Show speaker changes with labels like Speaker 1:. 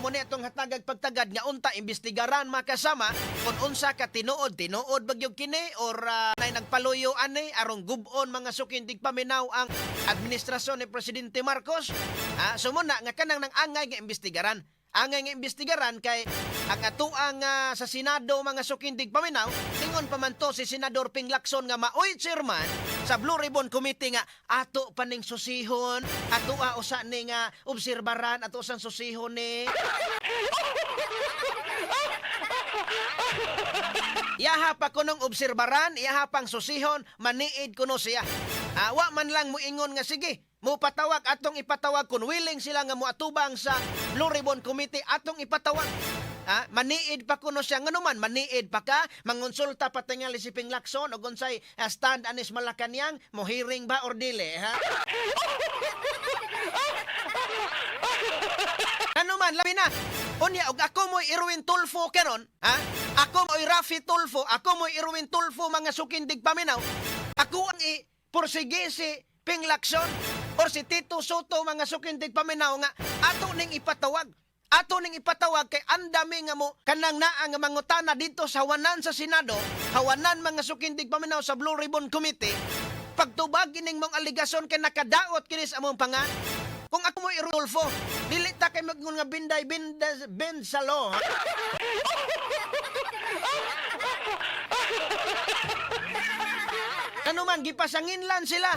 Speaker 1: amo ni atong hatagag pagtagad nga unta imbestigaran makasama kung unsa ka tinuod bagyog kini or nay nagpaluyo ani arong gubon mga sukindig paminaw ang administrasyon ni Presidente Marcos. Sumuna nga kanang nang angay nga imbestigaran. Angay nga imbestigaran kay ang atuang sa Senado mga sukindig paminaw, tingon pa man to si Senador Ping Lacson nga maoy chairman sa Blue Ribbon Committee nga ato paning susihon, ato usa ni nga obserbaran, ato sang susihon ni. Iyaha pa kunong obserbaran, iyaha pang susihon, maniid kuno siya. Wa man lang mo ingon nga sige, mo patawag atong ipatawag kung willing sila nga mo atubang sa Blue Ribbon Committee atong ipatawag. Maniid pa kuno siya nganuman, maniid pa ka, mangonsulta pa tingali si Ping Lacson o gunsay stand anis Malacañang, mo hearing ba or dili, ha? Ano man, labi na. Unya, og ako mo'y Irwin Tulfo karon, ha? Ako mo'y Rafi Tulfo, ako mo'y Irwin Tulfo, mga sukindig paminaw. Ako ang pursige si Ping Lacson or si Tito Soto, mga sukindig paminaw nga ato ning ipatawag. Ato ning ipatawag kay andami nga mo kanang naa nga mangutana dito sa hawanan sa Senado, hawanan mga sukindig paminaw sa Blue Ribbon Committee. Pagtubag kining mong aligasyon kay nakadaot kini sa among pangan. Kung ako mo Irulfo, dili ta kay magngon nga Ben Salo. Ano man, gipasanginlan sila.